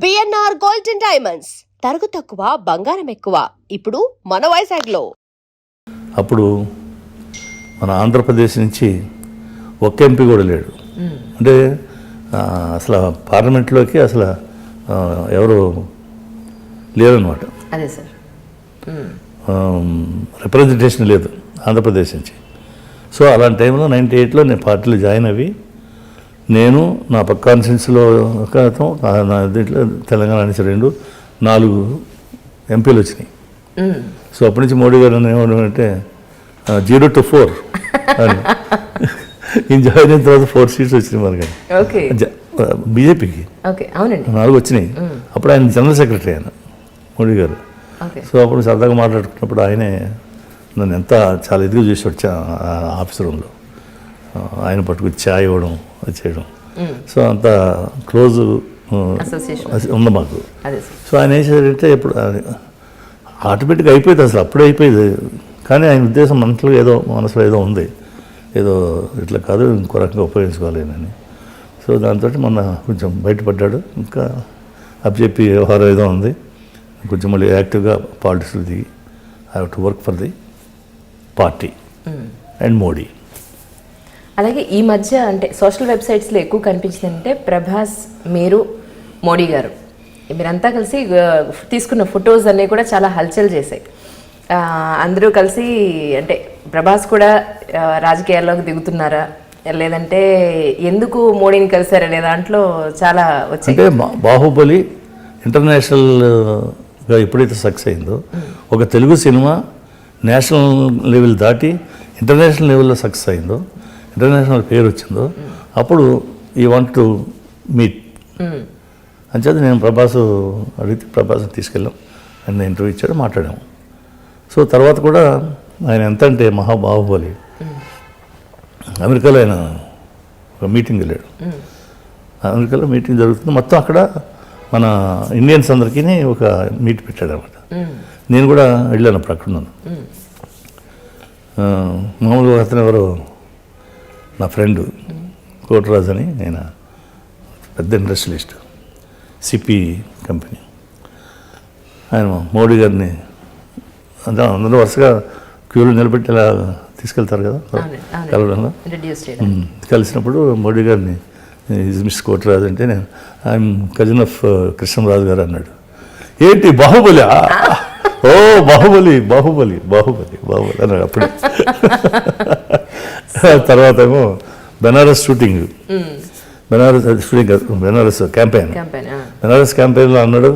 BNR gold and diamonds తరుగు తక్కువ బంగారం ఎక్కువ ఇప్పుడు మన వైజాగ్లో. అప్పుడు మన ఆంధ్రప్రదేశ్ నుంచి ఒక్క ఎంపీ కూడా లేడు. అంటే అసలు పార్లమెంట్లోకి అసలు ఎవరు లేరనమాట. అదే సార్, రిప్రజెంటేషన్ లేదు ఆంధ్రప్రదేశ్ నుంచి. సో అలాంటి టైంలో 98లో నేను పార్టీలో జాయిన్ అయ్యి నేను నా పక్క కాన్స్టిట్యున్సీలో నా దీంట్లో తెలంగాణ నుంచి 4 ఎంపీలు వచ్చినాయి. సో అప్పటి నుంచి మోడీ గారు ఏమంటే 0 to 4 అని ఈయన జాయిన్ అయిన తర్వాత 4 సీట్స్ వచ్చినాయి మనకి బీజేపీకి. 4 వచ్చినాయి. అప్పుడు ఆయన జనరల్ సెక్రటరీ ఆయన మోడీ గారు. సో అప్పుడు సరదాగా మాట్లాడుకున్నప్పుడు ఆయనే నన్ను ఎంత చాలా ఇదిగా చేసాడు ఆఫీస్ రూమ్లో. ఆయన పట్టుకుని ఛాయ్ ఇవ్వడం అది చేయడం. సో అంత క్లోజ్ ఉంది మాకు. సో ఆయన ఏం చేశాడంటే ఇప్పుడు ఆటోమేటిక్గా అయిపోయింది, అసలు అప్పుడే అయిపోయింది. కానీ ఆయన ఉద్దేశం మనసులో ఏదో ఉంది, ఏదో ఇట్లా కాదు ఇంకో రకంగా ఉపయోగించుకోవాలి అని. సో దాంతో మొన్న కొంచెం బయటపడ్డాడు. ఇంకా అప్పచెప్పి వ్యవహారం ఏదో ఉంది, కొంచెం మళ్ళీ యాక్టివ్గా పాలిటిక్స్లో దిగి I have to work for the party and Modi. అలాగే ఈ మధ్య అంటే సోషల్ వెబ్సైట్స్లో ఎక్కువ కనిపించింది అంటే ప్రభాస్, మీరు, మోడీ గారు మీరంతా కలిసి తీసుకున్న ఫొటోస్ అన్నీ కూడా చాలా హల్చల్ చేశాయి. అందరూ కలిసి అంటే ప్రభాస్ కూడా రాజకీయాల్లోకి దిగుతున్నారా లేదంటే ఎందుకు మోడీని కలిశారనే దాంట్లో చాలా వచ్చాయి. అంటే బాహుబలి ఇంటర్నేషనల్గా ఎప్పుడైతే సక్సెస్ అయిందో, ఒక తెలుగు సినిమా నేషనల్ లెవెల్ దాటి ఇంటర్నేషనల్ లెవెల్లో సక్సెస్ అయిందో, ఇంటర్నేషనల్ పేరు వచ్చిందో, అప్పుడు ఈ వాంట్ టు మీట్ అంచేది నేను అడిగితే ప్రభాస్ని తీసుకెళ్ళాం. ఆయన ఇంటర్వ్యూ ఇచ్చాడు, మాట్లాడాము. సో తర్వాత కూడా ఆయన ఎంత అంటే బాహుబలి అమెరికాలో ఆయన ఒక మీటింగ్ వెళ్ళాడు. అమెరికాలో మీటింగ్ జరుగుతుంది, మొత్తం అక్కడ మన ఇండియన్స్ అందరికీ ఒక మీట్ పెట్టాడు అనమాట. నేను కూడా వెళ్ళాను, అప్పుడు అక్కడ ఉన్నాను. మామూలుగా అతను ఎవరో నా ఫ్రెండ్ కోటరాజు అని, ఆయన పెద్ద ఇండస్ట్రియలిస్ట్, సిపి కంపెనీ. ఆయన మోడీ గారిని అందరూ వరుసగా క్యూలో నిలబెట్టి ఇలా తీసుకెళ్తారు కదా కలవడంలో. కలిసినప్పుడు మోడీ గారిని మిస్ కోటరాజు అంటే నేను ఐఎమ్ కజిన్ ఆఫ్ కృష్ణరాజు గారు అన్నాడు. ఏంటి బాహుబలి? ఓ బాహుబలి బాహుబలి బాహుబలి బాహుబలి అన్నాడు అప్పుడే. తర్వాత ఏమో బెనారస్ షూటింగ్, బెనారస్ క్యాంపెయిన్లో అన్నాడు,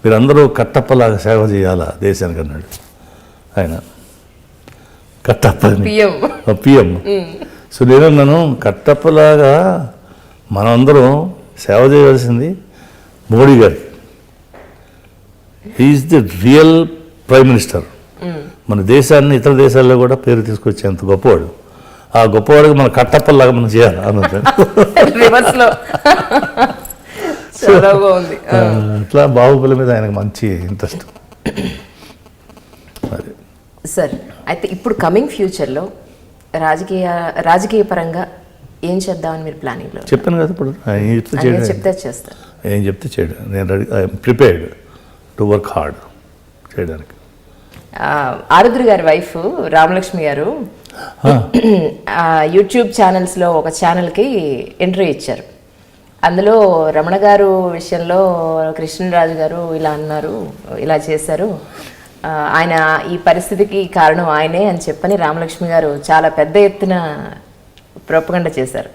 మీరందరూ కట్టప్పలాగా సేవ చేయాలా దేశానికి అన్నాడు ఆయన. కట్టప్ప పిఎం. సో నేనన్నాను, కట్టప్పలాగా మనందరం సేవ చేయవలసింది మోడీ గారికి. He's the real prime minister. మన దేశాన్ని ఇతర దేశాల్లో కూడా పేరు తీసుకొచ్చేంత గొప్పవాడు. ఆ గొప్పవాడికి మన కట్టప్పలాగా మనం చేయాలి అన్నది. అట్లా బాహుబలి మీద ఆయనకు మంచి ఇంట్రెస్ట్. అది సార్. అయితే ఇప్పుడు కమింగ్ ఫ్యూచర్లో రాజకీయ పరంగా ఏం చేద్దామని మీరు ప్లానింగ్లో? చెప్పాను కదా ఇప్పుడు, చెప్తే చేస్తారు, ఏం చెప్తే చేయడం. నేను ready, I'm prepared to work hard చేయడానికి. ఆరుద్ర గారి వైఫ్ రామలక్ష్మి గారు యూట్యూబ్ ఛానల్స్లో ఒక ఛానల్కి ఇంటర్వ్యూ ఇచ్చారు. అందులో రమణ గారు విషయంలో కృష్ణరాజు గారు ఇలా అన్నారు, ఇలా చేశారు, ఆయన ఈ పరిస్థితికి కారణం ఆయనే అని చెప్పని రామలక్ష్మి గారు చాలా పెద్ద ఎత్తున ప్రొపగండ చేశారు.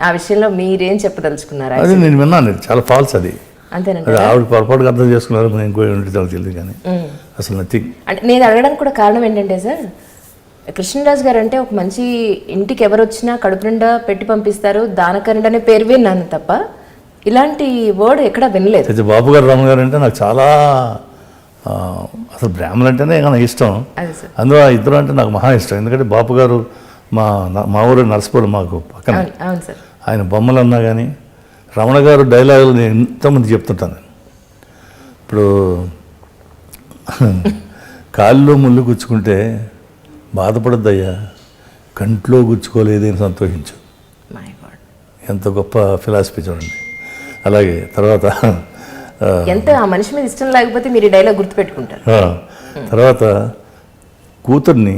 ఆ విషయంలో మీరేం చెప్పదలుచుకున్నారు? అది నేను విన్నాను, చాలా ఫాల్స్ అది. అంతేనండి, ఆవిడ పొరపాటుగా అర్థం చేసుకున్నారు, ఇంకో తెలియదు. కానీ అసలు నథింగ్. అంటే నేను అడగడానికి కూడా కారణం ఏంటంటే సార్, కృష్ణరాజు గారు అంటే ఒక మంచి ఇంటికి ఎవరు వచ్చినా కడుపు నిండా పెట్టి పంపిస్తారు, దానకరణ్ అనే పేరు విన్నాను తప్ప ఇలాంటి వర్డ్ ఎక్కడ వినలేదు. బాబు గారు రమణ గారు అంటే నాకు చాలా, అసలు బ్రాహ్మణులు అంటేనే నాకు ఇష్టం. అందులో ఇద్దరు అంటే నాకు మహా ఇష్టం. ఎందుకంటే బాపు గారు మా ఊరు నరసపురం మాకు పక్కన, ఆయన బొమ్మలు అన్నా కానీ రమణ గారు డైలాగులు నేను ఎంతోమంది చెప్తుంటాను. ఇప్పుడు కాళ్ళలో ముళ్ళు గుచ్చుకుంటే బాధపడద్దయ్యా, కంట్లో గుచ్చుకోలేదని సంతోషించు. ఎంత గొప్ప ఫిలాసఫీ చూడండి. అలాగే తర్వాత ఎంత ఆ మనిషి మీద ఇష్టం లేకపోతే మీరు ఈ డైలాగ్ గుర్తుపెట్టుకుంటారు. తర్వాత కూతుర్ని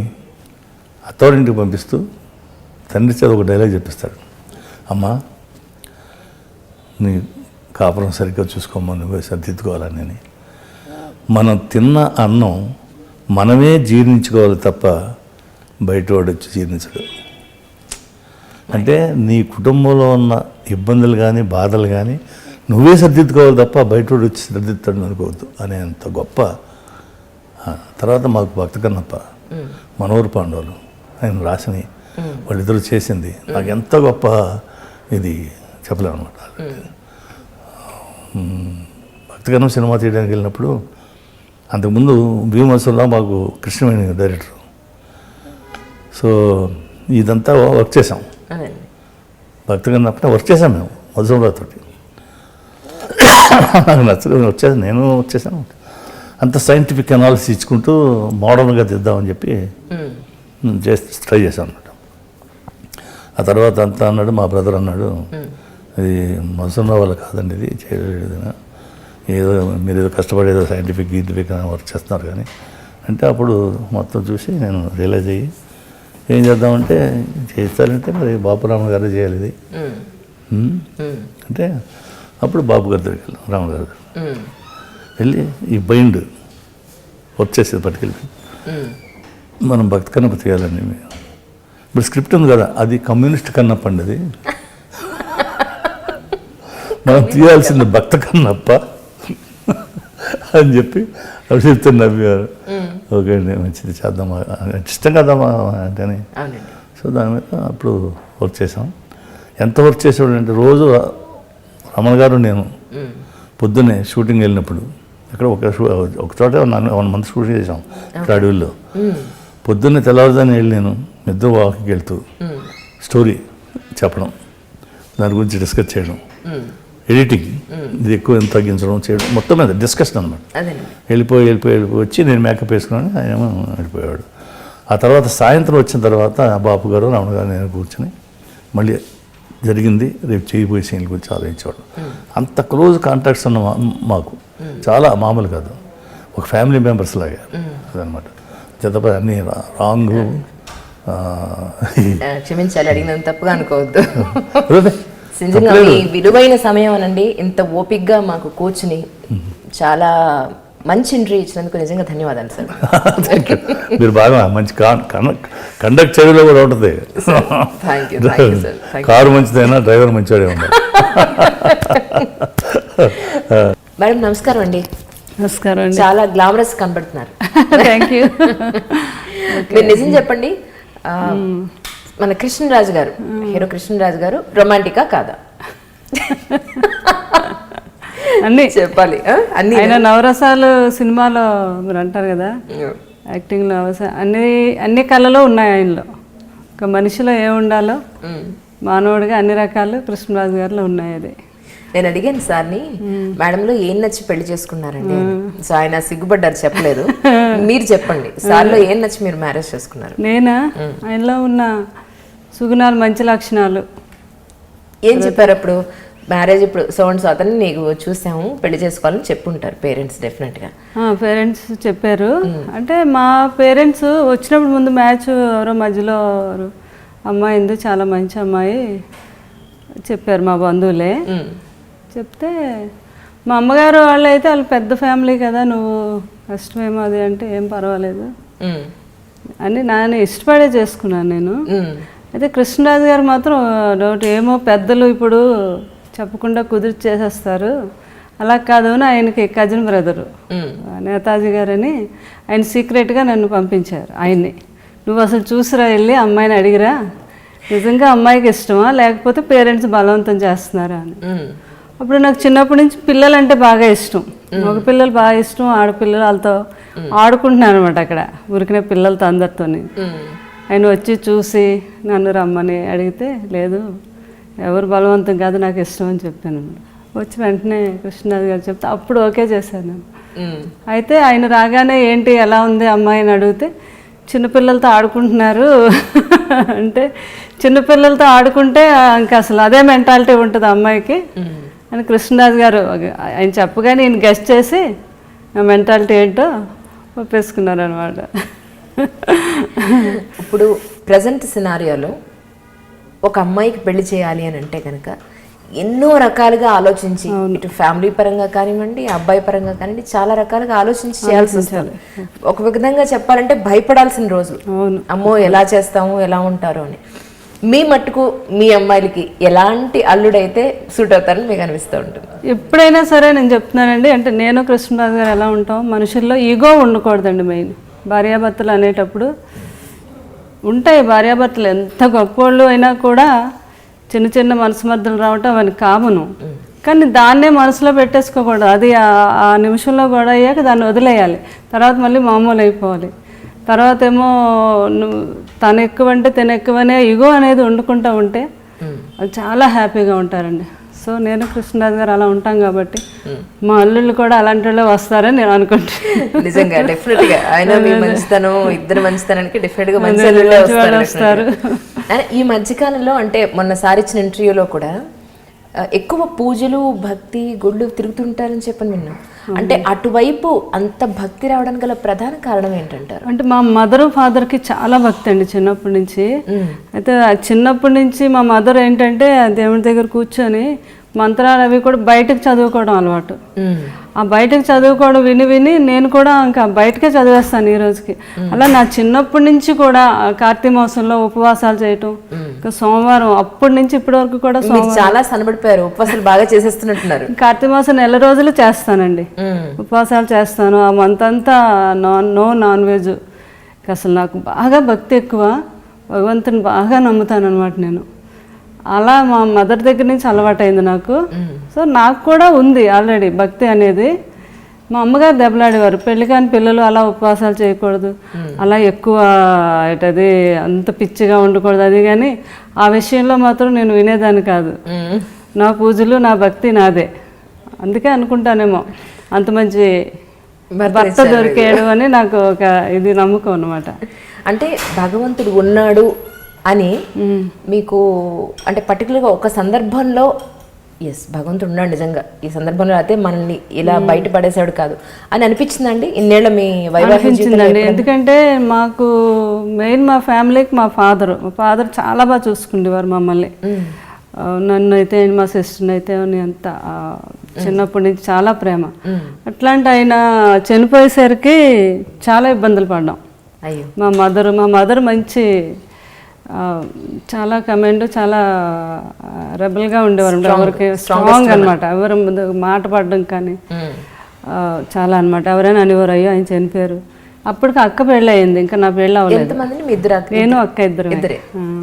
అత్తవారింటికి పంపిస్తూ తండ్రి చేత ఒక డైలాగ్ చెప్పిస్తాడు, అమ్మా నీ కాపురం సరిగ్గా చూసుకోమని నువ్వే సర్దిద్దుకోవాలని. మనం తిన్న అన్నం మనమే జీర్ణించుకోవాలి తప్ప బయట వాడు వచ్చి జీర్ణించడు. అంటే నీ కుటుంబంలో ఉన్న ఇబ్బందులు కానీ బాధలు కానీ నువ్వే సర్దిద్దుకోవాలి తప్ప బయట వాడు వచ్చి సర్దిద్దాడు అనుకోవద్దు అనేంత గొప్ప. తర్వాత మాకు భక్త కన్నప్ప, మనోహర్ పాండవులు ఆయన రాసిని వాళ్ళిద్దరూ చేసింది నాకు ఎంత గొప్ప ఇది చెప్పలేము అనమాట. భక్త కన్నం సినిమా తీయడానికి వెళ్ళినప్పుడు అంతకుముందు భీమవసంలో మాకు కృష్ణవేణి డైరెక్టర్. సో ఇదంతా వర్క్ చేసాం, భక్త కన్నప్ప వర్క్ చేసాం మేము మధుసంరావుతో. నాకు నచ్చలేదు, వచ్చేసాను, నేను వచ్చేసాను. అంత సైంటిఫిక్ అనాలిసిస్ ఇచ్చుకుంటూ మోడర్న్గా తీద్దామని చెప్పి ట్రై చేశాను అనమాట. ఆ తర్వాత అంతా అన్నాడు, మా బ్రదర్ అన్నాడు, ఇది మధుసంరావు వల్ల కాదండి, ఇది చేయలేదు, ఏదో మీరు ఏదో కష్టపడేదో సైంటిఫిక్ వర్క్ చేస్తున్నారు కానీ అంటే. అప్పుడు మొత్తం చూసి నేను రియలైజ్ అయ్యి ఏం చేద్దామంటే, చేస్తారంటే మరి బాపురామ గారు చేయాలి ఇది అంటే. అప్పుడు బాబు గారి దగ్గరికి వెళ్ళాం, రామ గారి దగ్గర వెళ్ళి ఈ బైండ్ వచ్చేసేది పట్టుకెళ్ళి మనం భక్తి కన్నప్ప చేయాలని. ఇప్పుడు స్క్రిప్ట్ ఉంది కదా, అది కమ్యూనిస్ట్ కన్నప్ప అండి, అది మనం తీయాల్సింది భక్త కన్నప్ప అని చెప్పి అప్పుడు చెప్తాను నవ్వారు. ఓకే అండి మంచిది చేద్దామా, ఇష్టం కదమ్మా అంటే. సో దాని మీద అప్పుడు వర్క్ చేసాం. ఎంత వర్క్ చేసేవాడు అంటే, రోజు రమణ గారు నేను పొద్దున్నే షూటింగ్ వెళ్ళినప్పుడు ఇక్కడ ఒక చోట 1 మంత్ షూటింగ్ చేసాం ఇక్కడ అడవుల్లో. పొద్దున్నే తెల్లవారుదాన్ని వెళ్ళి నేను నిద్ర వాకింగ్ వెళ్తూ స్టోరీ చెప్పడం, దాని గురించి డిస్కస్ చేయడం, ఎడిటింగ్ ఇది ఎక్కువ ఎంత తగ్గించడం చేయడం, మొత్తం మీద డిస్కషన్ అనమాట. వెళ్ళిపోయి వచ్చి నేను మేకప్ వేసుకుని ఆయన ఏమో వెళ్ళిపోయాడు. ఆ తర్వాత సాయంత్రం వచ్చిన తర్వాత బాపు గారు రమణ గారు నేను కూర్చొని మళ్ళీ జరిగింది రేపు చేయబోయే సీన్ల గురించి ఆలోచించేవాడు. అంత క్లోజ్ కాంటాక్ట్స్ ఉన్న మాకు, చాలా మామూలు కాదు, ఒక ఫ్యామిలీ మెంబర్స్ లాగా అదనమాట. చెత్తపై అన్నీ రాంగ్, క్షమించాలి అడిగినంత తప్పుగా అనుకోవద్దు. నిజంగా మీ విలువైన సమయం అనండి, ఇంత ఓపిక్గా మాకు కూర్చుని చాలా మంచి ఇంటర్వ్యూ ఇచ్చినందుకు నిజంగా ధన్యవాదాలు సార్. మీరు బాగా మంచి కండక్ట్ చేయడంలో కూడా ఉంటుంది. కారు మంచిదైనా డ్రైవర్ మంచివాడే ఉంటాడు. మేడం నమస్కారం అండి. నమస్కారం అండి. చాలా గ్లామరస్ కనబడుతున్నారు. Thank you. మీరు నిజం చెప్పండి, మన కృష్ణరాజు గారు, హీరో కృష్ణరాజు గారు రొమాంటికా కాదా? అన్నీ చెప్పాలి. అన్ని ఆయన నవరసాలు సినిమాలో మీరు అంటారు కదా, యాక్టింగ్లో అన్ని కళలో ఉన్నాయి ఆయనలో. ఒక మనిషిలో ఏముండాలో మానవుడిగా అన్ని రకాలు కృష్ణరాజు గారిలో ఉన్నాయి. అది నేను అడిగాను సార్ని, మేడంలో ఏం నచ్చి పెళ్లి చేసుకున్నారండి. సో ఆయన సిగ్గుపడ్డారు, చెప్పలేదు. మీరు చెప్పండి, సార్లో ఏం నచ్చి మీరు మ్యారేజ్ చేసుకున్నారు? నేనా, ఆయనలో ఉన్న సుగుణాలు, మంచి లక్షణాలు. ఏం చెప్పారు అప్పుడు? మ్యారేజ్ ఇప్పుడు సో అతన్ని నీకు చూసాము పెళ్లి చేసుకోవాలని చెప్పుంటారు పేరెంట్స్ డెఫినెట్గా. పేరెంట్స్ చెప్పారు. అంటే మా పేరెంట్స్ వచ్చినప్పుడు ముందు మ్యాచ్ ఎవరో మధ్యలో అమ్మాయి ఉంది, చాలా మంచి అమ్మాయి చెప్పారు మా బంధువులే. చెప్తే మా అమ్మగారు వాళ్ళు అయితే వాళ్ళు పెద్ద ఫ్యామిలీ కదా, నువ్వు కష్టమేమో అది అంటే ఏం పర్వాలేదు అని నేను ఇష్టపడే చేసుకున్నాను నేను. అయితే కృష్ణరాజు గారు మాత్రం డౌట్, ఏమో పెద్దలు ఇప్పుడు చెప్పకుండా కుదిరి చేసేస్తారు, అలా కాదు అని ఆయనకి కజిన్ బ్రదరు నేతాజీ గారని ఆయన సీక్రెట్గా నన్ను పంపించారు. ఆయన్ని, నువ్వు అసలు చూసిరా, వెళ్ళి అమ్మాయిని అడిగిరా, నిజంగా అమ్మాయికి ఇష్టమా లేకపోతే పేరెంట్స్ బలవంతం చేస్తున్నారా అని. అప్పుడు నాకు చిన్నప్పటి నుంచి పిల్లలంటే బాగా ఇష్టం, మగ పిల్లలు బాగా ఇష్టం, ఆడపిల్లలు వాళ్ళతో ఆడుకుంటున్నాను అనమాట అక్కడ ఉరికిన పిల్లలతో అందరితో. ఆయన వచ్చి చూసి నన్ను రమ్మని అడిగితే, లేదు ఎవరు బలవంతం కాదు, నాకు ఇష్టం అని చెప్పాను. వచ్చి వెంటనే కృష్ణరాజు గారు చెప్తే అప్పుడు ఓకే చేశాను. అయితే ఆయన రాగానే ఏంటి ఎలా ఉంది అమ్మాయి అని అడిగితే, చిన్నపిల్లలతో ఆడుకుంటున్నారు అంటే, చిన్నపిల్లలతో ఆడుకుంటే ఇంకా అసలు అదే మెంటాలిటీ ఉంటుంది అమ్మాయికి, అని కృష్ణరాజు గారు ఆయన చెప్పగానే నేను గెస్ట్ చేసి నా మెంటాలిటీ ఏంటో ఒప్పేసుకున్నారు అనమాట. ఇప్పుడు ప్రజెంట్ సినారియోలో ఒక అమ్మాయికి పెళ్లి చేయాలి అని అంటే కనుక ఎన్నో రకాలుగా ఆలోచించి, ఇటు ఫ్యామిలీ పరంగా కానివ్వండి, అబ్బాయి పరంగా కానివ్వండి, చాలా రకాలుగా ఆలోచించి చేయాల్సి వస్తుంది. ఒక విధంగా చెప్పాలంటే భయపడాల్సిన రోజులు. అమ్మో ఎలా చేస్తాము, ఎలా ఉంటారు అని. మీ మట్టుకు మీ అమ్మాయిలకి ఎలాంటి అల్లుడైతే సూట్ అవుతారని మీకు అనిపిస్తూ ఉంటుంది? ఎప్పుడైనా సరే నేను చెప్తున్నానండి, అంటే నేను కృష్ణరాజు గారు ఎలా ఉంటాం, మనుషుల్లో ఈగో ఉండకూడదండి. మెయిన్ భార్యాభర్తలు అనేటప్పుడు ఉంటాయి, భార్యాభర్తలు ఎంత గొప్పోళ్ళు అయినా కూడా చిన్న చిన్న మనస్మర్థలు రావటం అవన్నీ కామను. కానీ దాన్నే మనసులో పెట్టేసుకోకూడదు. అది ఆ నిమిషంలో గొడవ అయ్యాక దాన్ని వదిలేయాలి, తర్వాత మళ్ళీ మామూలు అయిపోవాలి. తర్వాత ఏమో తను ఎక్కువ అంటే తను ఎక్కువనే ఇగో అనేది వండుకుంటూ ఉంటే అది చాలా హ్యాపీగా ఉంటారండి. సో నేను కృష్ణరాజు గారు అలా ఉంటాం కాబట్టి మా అల్లుళ్ళు కూడా అలాంటి వాళ్ళు వస్తారని నేను అనుకుంటున్నాను. నిజంగా డెఫినెట్గా ఆయన మీ మంచితనం, ఇద్దరు మంచితనానికి డెఫినెట్గా మంచి అల్లుళ్ళే వస్తారు. ఈ మధ్యకాలంలో అంటే మొన్న సారిచ్చిన ఇంటర్వ్యూలో కూడా ఎక్కువ పూజలు, భక్తి, గుళ్ళు తిరుగుతుంటారని చెప్పని విన్నాం. అంటే అటువైపు అంత భక్తి రావడానికి గల ప్రధాన కారణం ఏంటంటారు? అంటే మా మదర్ ఫాదర్కి చాలా భక్తి అండి చిన్నప్పటి నుంచి. అయితే చిన్నప్పటి నుంచి మా మదర్ ఏంటంటే దేవుడి దగ్గర కూర్చొని మంత్రాలు అవి కూడా బయటకు చదువుకోవడం అలవాటు. ఆ బయటకు చదువుకోవడం విని విని నేను కూడా ఇంకా బయటకే చదివేస్తాను ఈ రోజుకి. అలా నా చిన్నప్పటి నుంచి కూడా కార్తీక మాసంలో ఉపవాసాలు చేయటం, ఇంకా సోమవారం అప్పటి నుంచి ఇప్పటి వరకు కూడా చాలా సన్నబడిపోయారు, ఉపవాసాలు బాగా చేసేస్తున్నట్టున్నారు. కార్తీక మాసం నెల రోజులు చేస్తానండి, ఉపవాసాలు చేస్తాను. ఆ మంత్ అంతా నో నాన్ వెజ్. అసలు నాకు బాగా భక్తి ఎక్కువ, భగవంతుని బాగా నమ్ముతాను అనమాట నేను. అలా మా మదర్ దగ్గర నుంచి అలవాటైంది నాకు. సో నాకు కూడా ఉంది ఆల్రెడీ భక్తి అనేది. మా అమ్మగారు దెబ్బలాడేవారు, పెళ్లి కాని పిల్లలు అలా ఉపవాసాలు చేయకూడదు, అలా ఎక్కువ అది అంత పిచ్చిగా ఉండకూడదు అది. కానీ ఆ విషయంలో మాత్రం నేను వినేదాన్ని కాదు. నా పూజలు, నా భక్తి నాదే. అందుకే అనుకుంటానేమో అంత మంచి భర్త దొరికాడు అని నాకు ఒక ఇది నమ్మకం అన్నమాట. అంటే భగవంతుడు ఉన్నాడు అని మీకు అంటే పర్టికులర్గా ఒక సందర్భంలో ఎస్ భగవంతుడు ఉన్నాడు నిజంగా, ఈ సందర్భంలో అయితే మనల్ని ఇలా బయట పడేసాడు కాదు అని అనిపించిందండి ఇన్నేళ్ళ మీ వైవాహిక జీవితంలో? ఎందుకంటే మాకు మెయిన్ మా ఫ్యామిలీకి మా ఫాదర్ చాలా బాగా చూసుకునేవారు మమ్మల్ని. నన్ను అయితే మా సిస్టర్ని అయితే అంత చిన్నప్పటి నుంచి చాలా ప్రేమ. అట్లాంటి ఆయన చనిపోయేసరికి చాలా ఇబ్బందులు పడ్డాం. అయ్యో. మా మదర్ మంచి చాలా కమెండ్, చాలా రెబల్గా ఉండేవారు, ఎవరికి స్ట్రాంగ్ అనమాట. ఎవరు మాట పడడం కానీ చాలా అనమాట. ఎవరైనా అనేవారు అయ్యో ఆయన చనిపోయారు. అప్పటికి అక్క పెళ్ళి అయింది, ఇంకా నా పెళ్ళి అవ్వలేదు. నేను అక్క ఇద్దరు.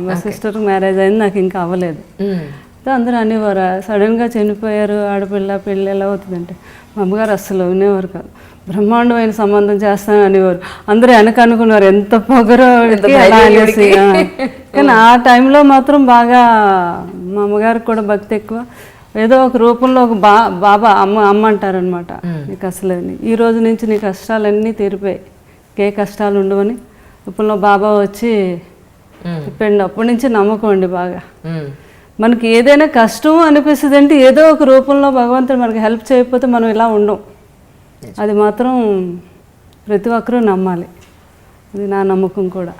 మా సిస్టర్ మ్యారేజ్ అయింది, నాకు ఇంకా అవ్వలేదు. అందరూ అనేవారు సడన్గా చనిపోయారు, ఆడపిల్ల పెళ్ళి ఎలా అవుతుందంటే. మా అమ్మగారు అస్సలు వినేవారు కాదు, బ్రహ్మాండమైన సంబంధం చేస్తానని అనేవారు. అందరూ వెనక అనుకున్నారు ఎంత పొగరో అలా అనేసి. కానీ ఆ టైంలో మాత్రం బాగా మా అమ్మగారికి కూడా భక్తి ఎక్కువ. ఏదో ఒక రూపంలో ఒక బాబా అమ్మ అంటారనమాట. నీకు అసలు ఈ రోజు నుంచి నీ కష్టాలన్నీ తీరిపోయాయి, ఏ కష్టాలు ఉండవని రూపంలో బాబా వచ్చి చెప్పండి. అప్పటి నుంచి నమ్మకం అండి బాగా. మనకి ఏదైనా కష్టం అనిపిస్తుంది అంటే ఏదో ఒక రూపంలో భగవంతుడు మనకి హెల్ప్ చేయకపోతే మనం ఇలా ఉండం. అది మాత్రం ప్రతి ఒక్కరూ నమ్మాలి, అది నా నమ్మకం కూడా.